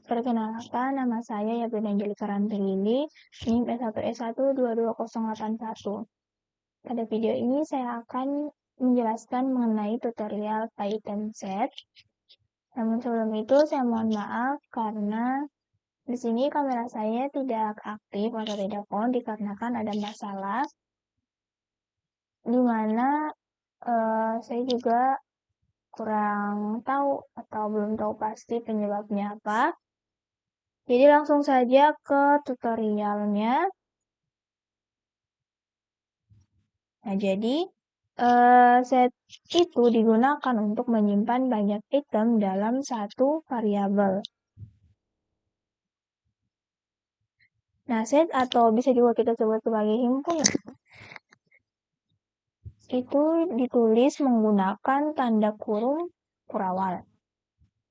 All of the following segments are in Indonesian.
Perkenalkan, nama saya Yabrin Angelika Rantilili, NIM S1S1 22081. Pada video ini saya akan menjelaskan mengenai tutorial Python set. Namun sebelum itu saya mohon maaf karena di sini kamera saya tidak aktif atau tidak on dikarenakan ada masalah di mana saya juga kurang tahu atau belum tahu pasti penyebabnya apa. Jadi langsung saja ke tutorialnya. Nah, jadi set itu digunakan untuk menyimpan banyak item dalam satu variabel. Nah, set atau bisa juga kita sebut sebagai himpunan itu ditulis menggunakan tanda kurung kurawal.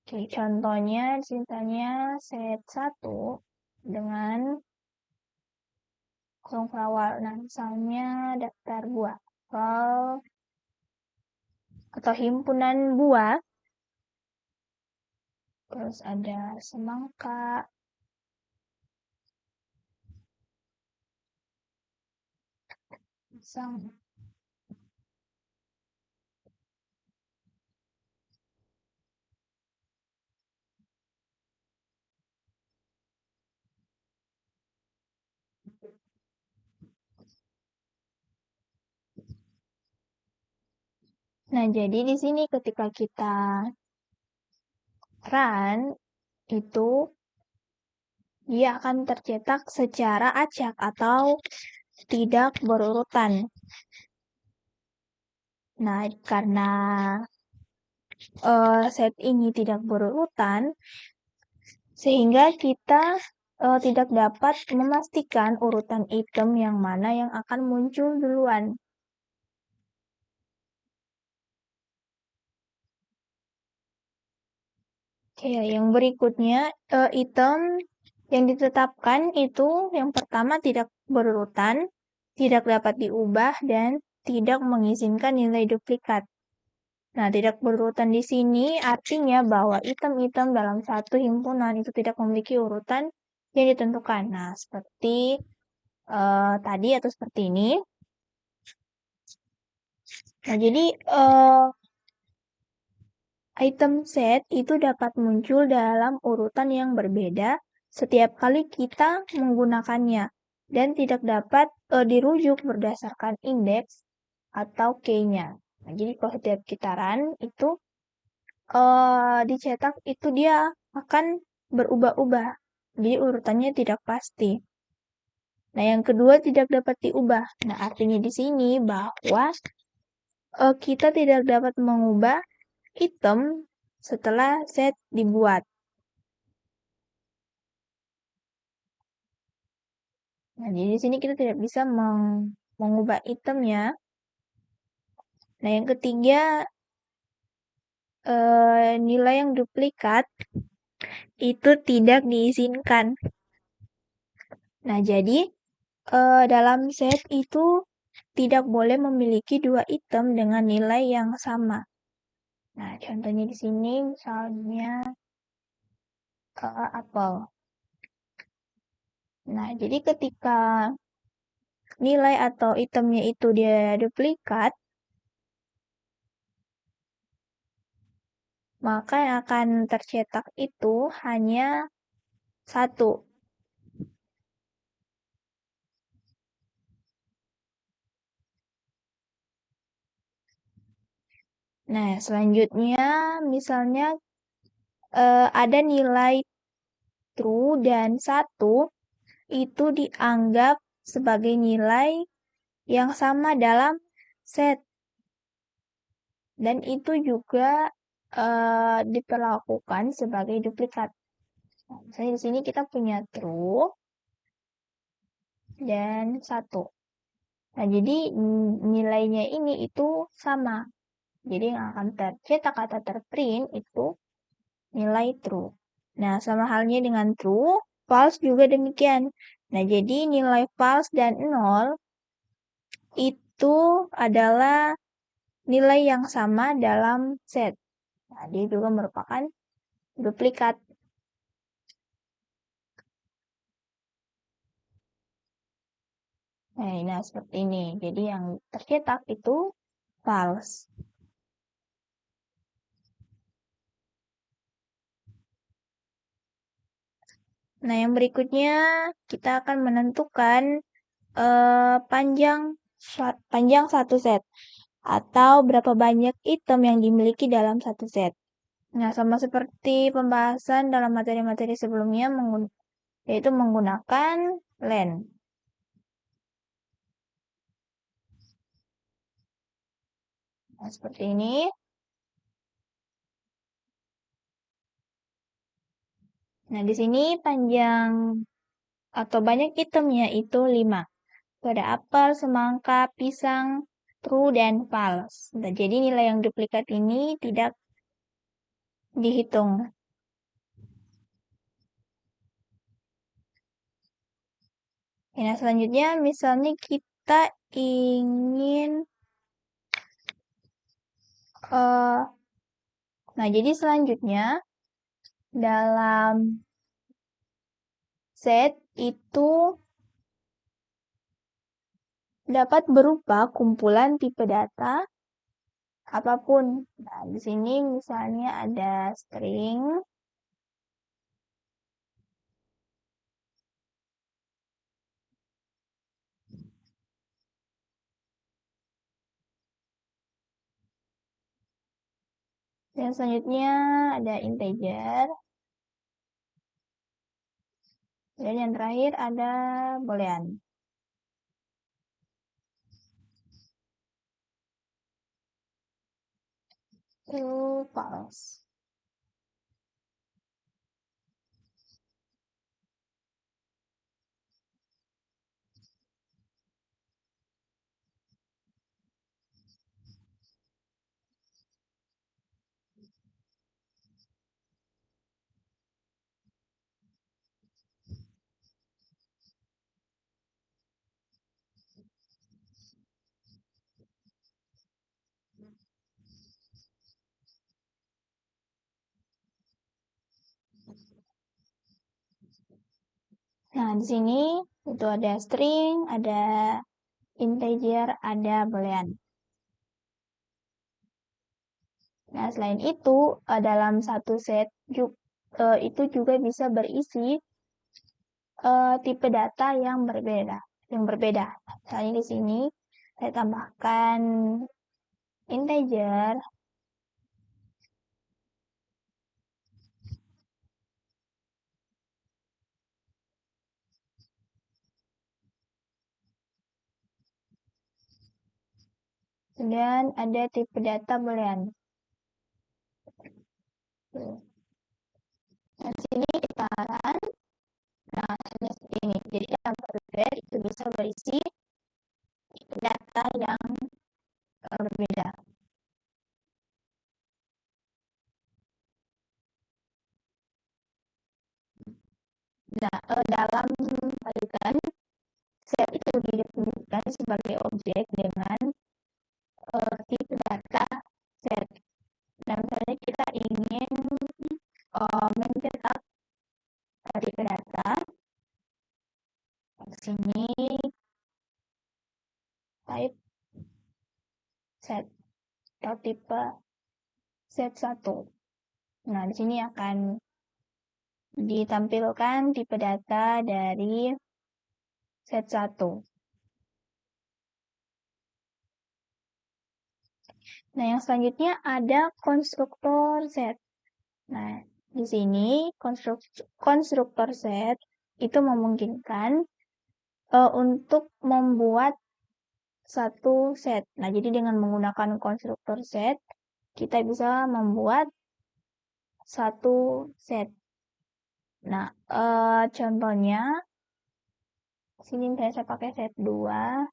Oke, contohnya ceritanya set 1 dengan kurung kurawal. Nah, misalnya daftar buah atau himpunan buah. Terus ada semangka, pisang. Nah, jadi di sini ketika kita run, itu dia akan tercetak secara acak atau tidak berurutan. Nah, karena set ini tidak berurutan, sehingga kita tidak dapat memastikan urutan item yang mana yang akan muncul duluan. Oke, yang berikutnya item yang ditetapkan itu yang pertama tidak berurutan, tidak dapat diubah, dan tidak mengizinkan nilai duplikat. Nah, tidak berurutan di sini artinya bahwa item-item dalam satu himpunan itu tidak memiliki urutan yang ditentukan. Nah, seperti tadi atau seperti ini. Nah, jadi item set itu dapat muncul dalam urutan yang berbeda setiap kali kita menggunakannya dan tidak dapat dirujuk berdasarkan indeks atau key-nya. Nah, jadi kalau setiap kita run itu dicetak itu dia akan berubah-ubah. Jadi urutannya tidak pasti. Nah, yang kedua tidak dapat diubah. Nah, artinya di sini bahwa kita tidak dapat mengubah item setelah set dibuat. Nah, jadi di sini kita tidak bisa mengubah itemnya. Nah, yang ketiga, nilai yang duplikat itu tidak diizinkan. Nah, jadi dalam set itu tidak boleh memiliki dua item dengan nilai yang sama. Nah, contohnya di sini misalnya apel. Nah, jadi ketika nilai atau itemnya itu dia duplikat, maka yang akan tercetak itu hanya satu. Nah, selanjutnya misalnya ada nilai true dan 1 itu dianggap sebagai nilai yang sama dalam set. Dan itu juga diperlakukan sebagai duplikat. Nah, misalnya di sini kita punya true dan 1. Nah, jadi nilainya ini itu sama. Jadi yang akan tercetak atau terprint itu nilai true. Nah, sama halnya dengan true, false juga demikian. Nah, jadi nilai false dan 0 itu adalah nilai yang sama dalam set. Nah, dia juga merupakan duplikat. Nah, seperti ini. Jadi yang tercetak itu false. Nah, yang berikutnya kita akan menentukan panjang satu set atau berapa banyak item yang dimiliki dalam satu set. Nah, sama seperti pembahasan dalam materi-materi sebelumnya, yaitu menggunakan len. Nah, seperti ini. Nah, di sini panjang atau banyak itemnya itu 5. Ada apel, semangka, pisang, true, dan false. Nah, jadi nilai yang duplikat ini tidak dihitung. Nah, selanjutnya misalnya kita ingin nah, jadi selanjutnya dalam set itu dapat berupa kumpulan tipe data apapun. Nah, di sini misalnya ada string, dan selanjutnya ada integer, dan yang terakhir ada boolean. True, false. Nah, di sini itu ada string, ada integer, ada boolean. Nah, selain itu, dalam satu set itu juga bisa berisi tipe data yang berbeda. Misalnya di sini saya tambahkan integer, dan ada tipe data boolean. Nah, di sini kita akan seperti ini. Jadi dalam satu set itu bisa berisi tipe data yang berbeda. Nah, dalam Python, set itu didefinisikan sebagai objek dengan tipe data set. Dan misalnya kita ingin mencetak tipe data, di sini type set atau tipe set 1. Nah, di sini akan ditampilkan tipe data dari set 1. Nah, yang selanjutnya ada konstruktor set. Nah, di sini konstruktor set itu memungkinkan untuk membuat satu set. Nah, jadi dengan menggunakan konstruktor set, kita bisa membuat satu set. Nah, contohnya, sini saya pakai set 2.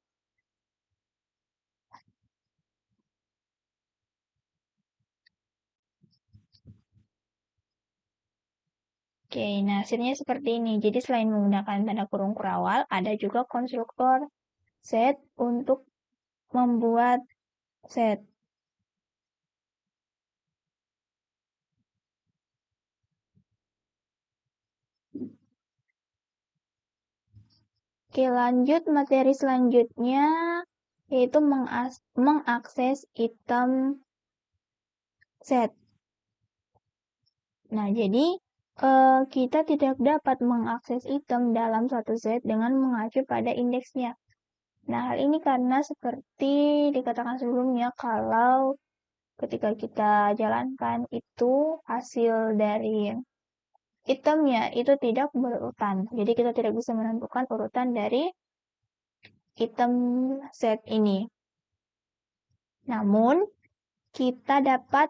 Oke, nah hasilnya seperti ini. Jadi selain menggunakan tanda kurung kurawal, ada juga konstruktor set untuk membuat set. Oke, lanjut materi selanjutnya yaitu mengakses item set. Nah, jadi kita tidak dapat mengakses item dalam suatu set dengan mengacu pada indeksnya. Nah, hal ini karena seperti dikatakan sebelumnya, kalau ketika kita jalankan itu hasil dari itemnya itu tidak berurutan. Jadi kita tidak bisa menentukan urutan dari item set ini. Namun, kita dapat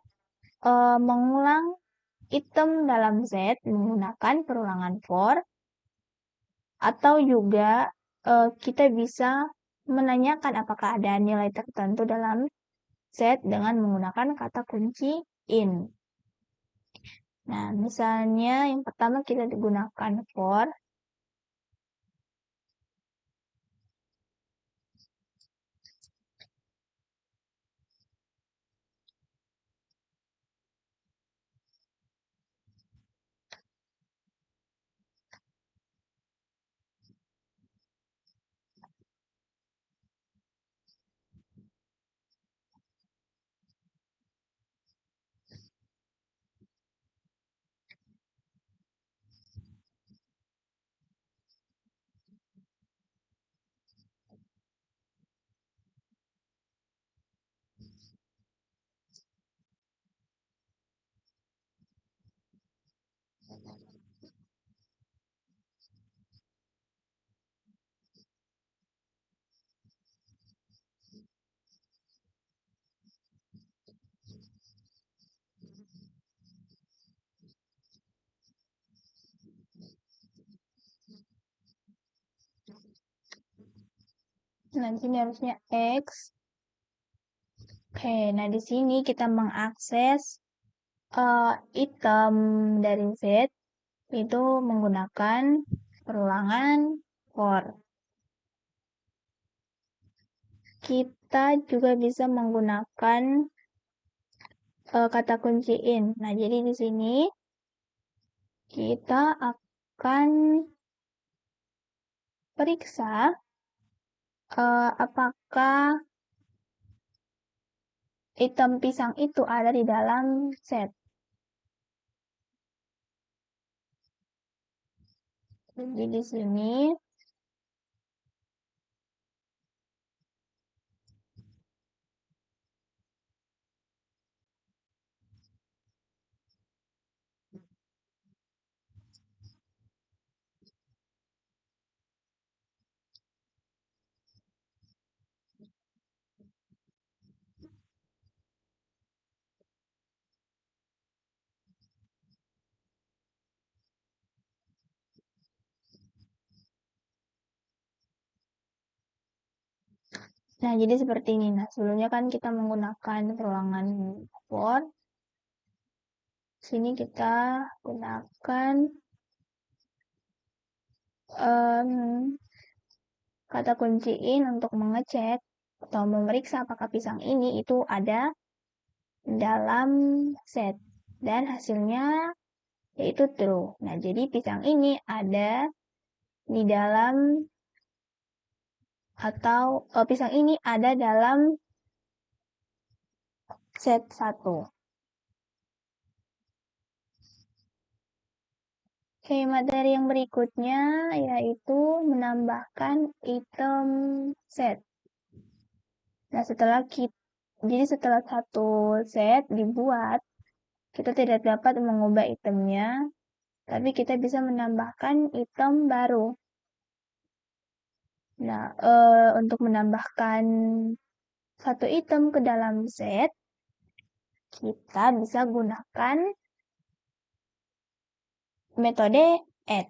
mengulang item dalam set menggunakan perulangan for, atau juga kita bisa menanyakan apakah ada nilai tertentu dalam set dengan menggunakan kata kunci in. Nah, misalnya yang pertama kita digunakan for. Nanti ini harusnya X. Oke, nah di sini kita mengakses item dari Z itu menggunakan perulangan for. Kita juga bisa menggunakan kata kunci in. Nah, jadi di sini kita akan periksa apakah item pisang itu ada di dalam set. Jadi di sini nah, jadi seperti ini. Nah, sebelumnya kan kita menggunakan perulangan for. Sini kita gunakan kata kunci in untuk mengecek atau memeriksa apakah pisang ini itu ada dalam set. Dan hasilnya yaitu true. Nah, jadi pisang ini ada di dalam atau pisang ini ada dalam set 1. Oke, materi yang berikutnya yaitu menambahkan item set. Nah, jadi setelah satu set dibuat, kita tidak dapat mengubah itemnya, tapi kita bisa menambahkan item baru. Nah, untuk menambahkan satu item ke dalam set, kita bisa gunakan metode add.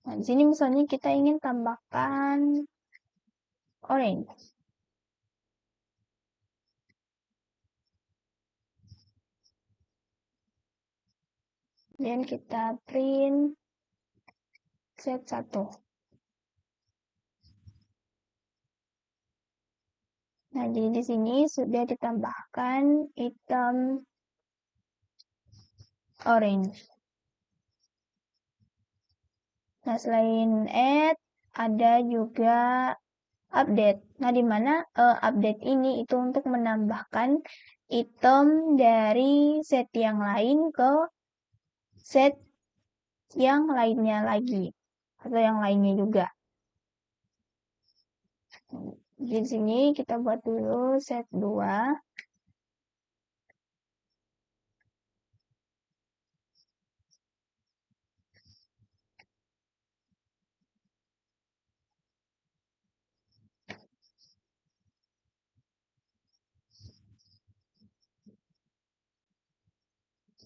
Nah, di sini misalnya kita ingin tambahkan orange. Dan kita print set 1. Nah, jadi di sini sudah ditambahkan item orange. Nah, selain add, ada juga update. Nah, di mana update ini itu untuk menambahkan item dari set yang lain ke set yang lainnya lagi atau yang lainnya juga. Di sini kita buat dulu set 2.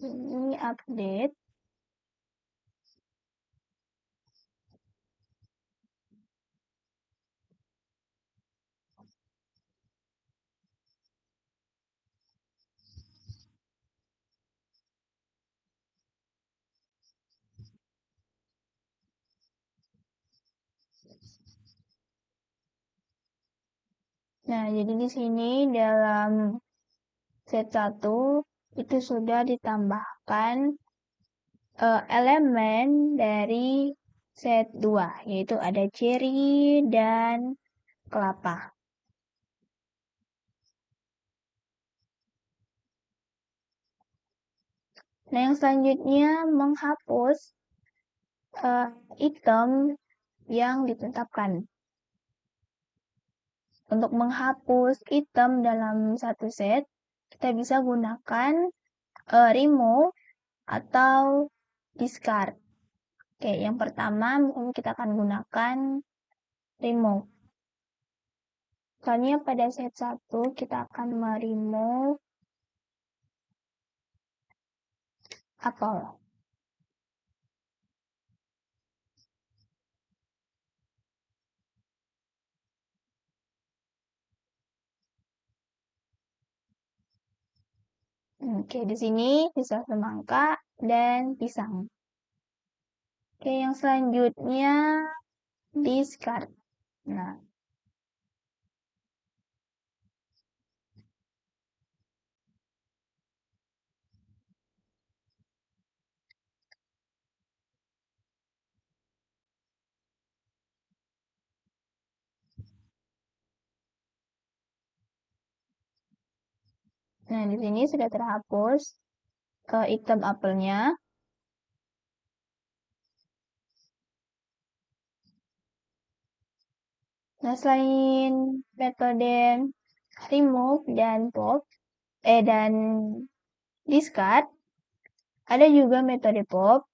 Ini update. Nah, jadi di sini dalam set 1 itu sudah ditambahkan elemen dari set 2, yaitu ada cherry dan kelapa. Nah, yang selanjutnya menghapus item yang ditetapkan. Untuk menghapus item dalam satu set, kita bisa gunakan remove atau discard. Oke, yang pertama misalnya kita akan gunakan remove. Soalnya pada set 1 kita akan meremove apel. Oke, di sini bisa semangka dan pisang. Oke, yang selanjutnya discard. Nah, di sini sudah terhapus item apelnya. Nah, selain metode remove dan pop dan discard, ada juga metode pop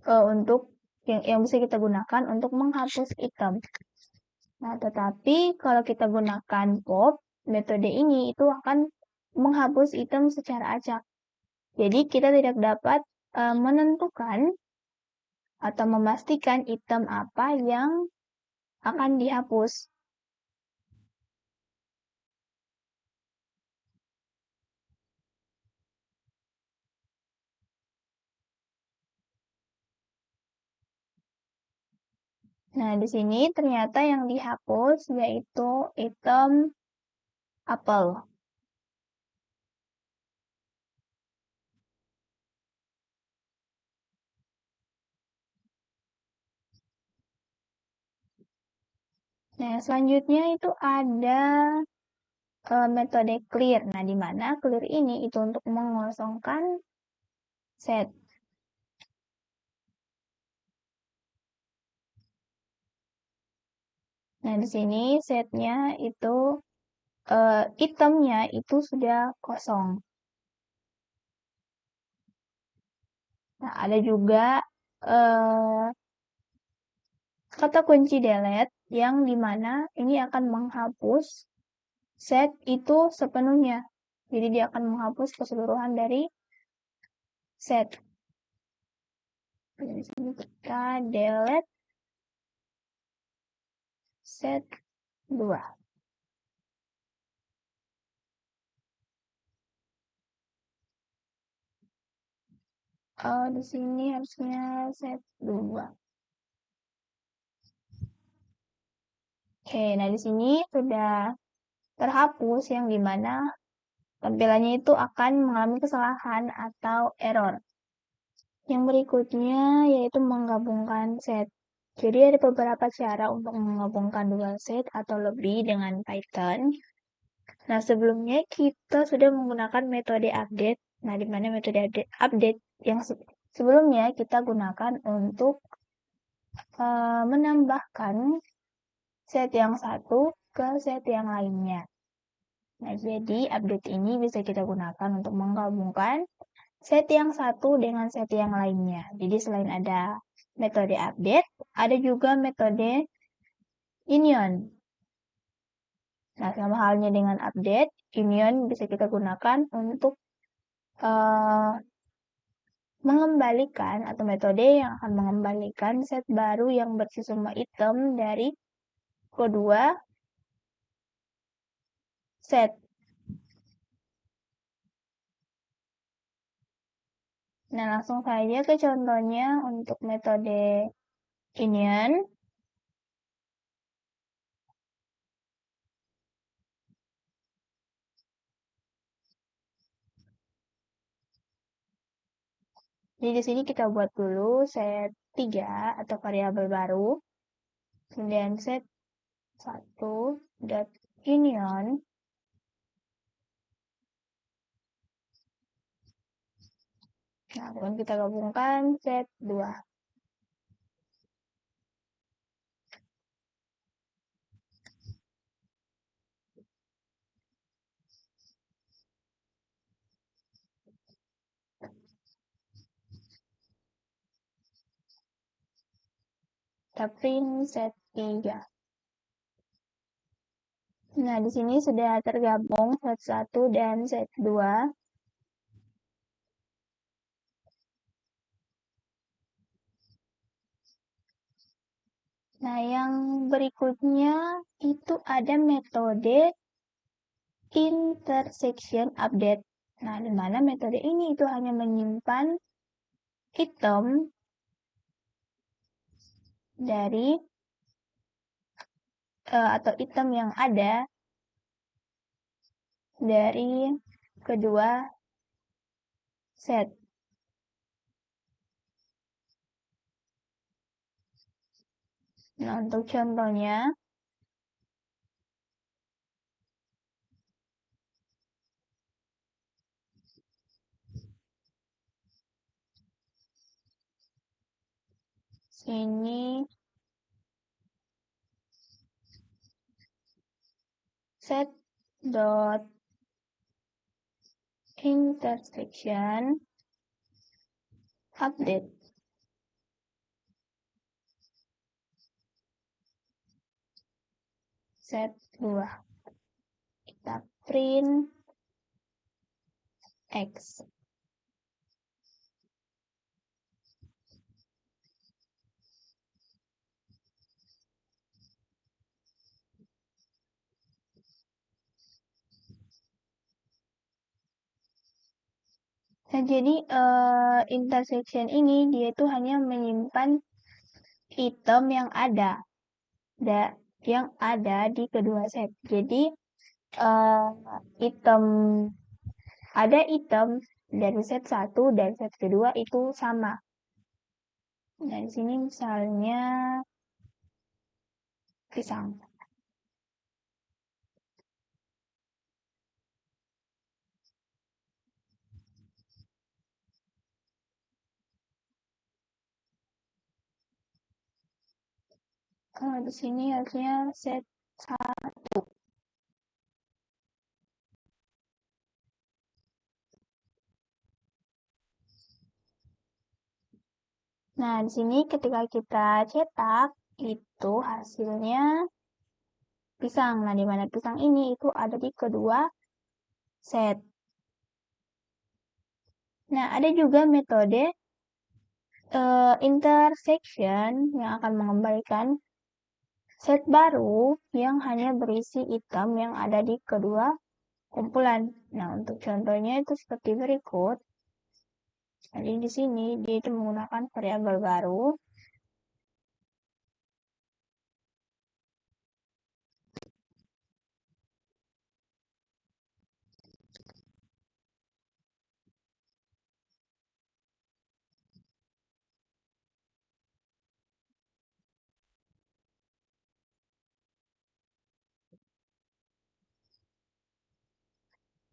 untuk yang bisa kita gunakan untuk menghapus item. Nah, tetapi kalau kita gunakan pop, metode ini itu akan menghapus item secara acak. Jadi kita tidak dapat menentukan atau memastikan item apa yang akan dihapus. Nah, di sini ternyata yang dihapus yaitu item apel. Nah, selanjutnya itu ada metode clear. Nah, di mana clear ini itu untuk mengosongkan set. Nah, di sini setnya itu itemnya itu sudah kosong. Nah, ada juga kata kunci delete yang dimana ini akan menghapus set itu sepenuhnya. Jadi dia akan menghapus keseluruhan dari set. Di sini kita delete set 2. Di sini harusnya set 2. Oke, nah di sini sudah terhapus, yang dimana tampilannya itu akan mengalami kesalahan atau error. Yang berikutnya yaitu menggabungkan set. Jadi ada beberapa cara untuk menggabungkan dua set atau lebih dengan Python. Nah, sebelumnya kita sudah menggunakan metode update. Nah, di mana metode update yang sebelumnya kita gunakan untuk menambahkan set yang satu ke set yang lainnya. Nah, jadi update ini bisa kita gunakan untuk menggabungkan set yang satu dengan set yang lainnya. Jadi selain ada metode update, ada juga metode union. Nah, sama halnya dengan update, union bisa kita gunakan untuk mengembalikan atau metode yang akan mengembalikan set baru yang bersisuma item dari kedua set. Nah, langsung saja ke contohnya untuk metode union. Jadi di sini kita buat dulu set 3 atau variabel baru. Kemudian set 1 dot union. Nah, kemudian kita gabungkan set 2. Kita print set 3. Nah, di sini sudah tergabung set 1 dan set 2. Nah, yang berikutnya itu ada metode intersection update. Nah, di mana metode ini itu hanya menyimpan item dari atau item yang ada dari kedua set. Nah, untuk contohnya, sini set dot intersection update. Set 2. Kita print X. Nah, jadi intersection ini dia itu hanya menyimpan item yang ada di kedua set. Jadi ada item dari set 1 dan set kedua itu sama. Nah, di sini misalnya pisang. Kalau di sini harusnya set 1. Nah, di sini ketika kita cetak itu hasilnya pisang. Nah, di mana pisang ini itu ada di kedua set. Nah, ada juga metode intersection yang akan mengembalikan set baru yang hanya berisi item yang ada di kedua kumpulan. Nah, untuk contohnya itu seperti berikut. Jadi di sini dia itu menggunakan variabel baru.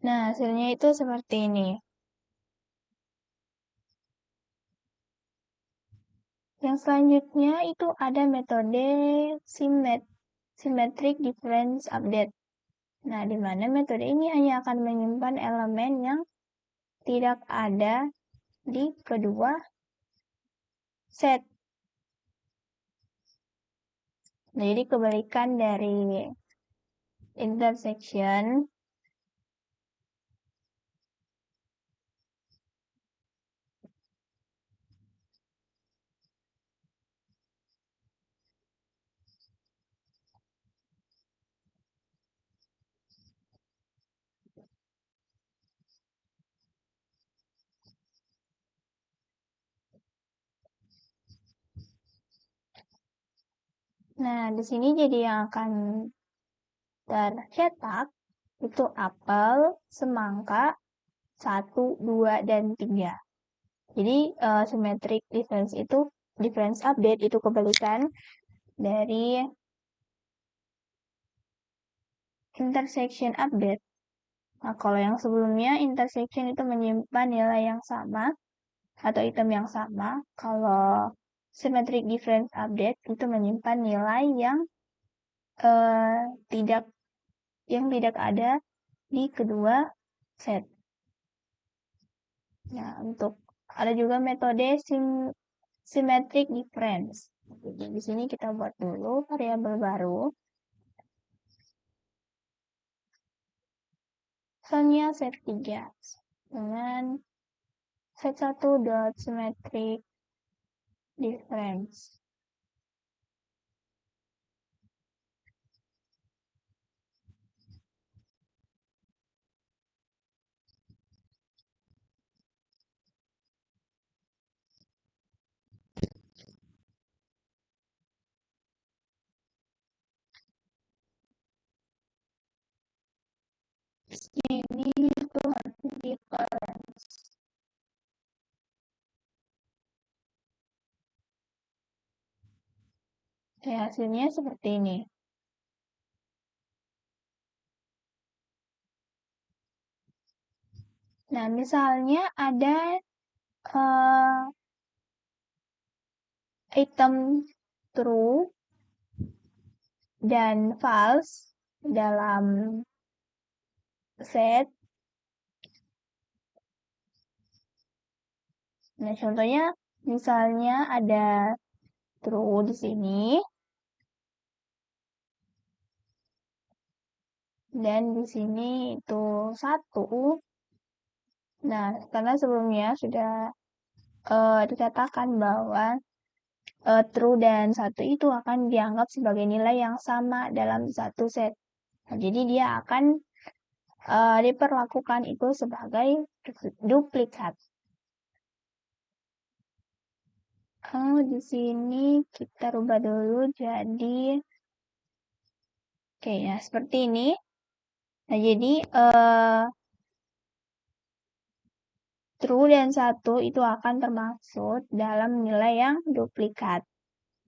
Nah, hasilnya itu seperti ini. Yang selanjutnya itu ada metode symmetric difference update. Nah, di mana metode ini hanya akan menyimpan elemen yang tidak ada di kedua set. Nah, jadi kebalikan dari intersection. Nah, di sini jadi yang akan tercetak itu apel, semangka, 1, 2, dan 3. Jadi symmetric difference update itu kebalikan dari intersection update. Nah, kalau yang sebelumnya intersection itu menyimpan nilai yang sama atau item yang sama. Kalau symmetric difference update itu menyimpan nilai yang tidak ada di kedua set. Nah, untuk ada juga metode symmetric difference. Jadi di sini kita buat dulu variabel baru. Misalnya set 3 dengan set 1 dot symmetric difference. Ini itu harus difference. Ya, hasilnya seperti ini. Nah, misalnya ada item true dan false dalam set. Nah, contohnya misalnya ada true di sini dan di sini itu 1. Nah, karena sebelumnya sudah dikatakan bahwa true dan 1 itu akan dianggap sebagai nilai yang sama dalam satu set. Nah, jadi dia akan diperlakukan itu sebagai duplikat. Di sini kita rubah dulu jadi oke ya seperti ini. Nah, jadi true dan 1 itu akan termasuk dalam nilai yang duplikat.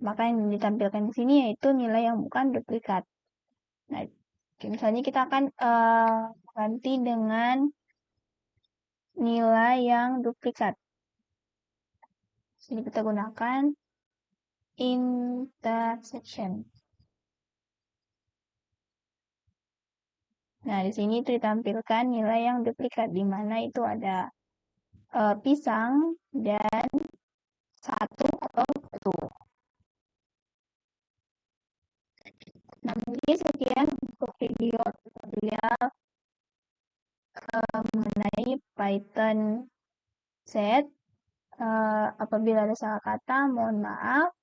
Maka yang ditampilkan di sini yaitu nilai yang bukan duplikat. Nah, misalnya kita akan ganti dengan nilai yang duplikat. Jadi kita gunakan intersection. Nah, di sini itu ditampilkan nilai yang duplikat, di mana itu ada pisang dan 1 atau 1. Nah, mungkin sekian untuk video tutorial mengenai Python set. Apabila ada salah kata, mohon maaf.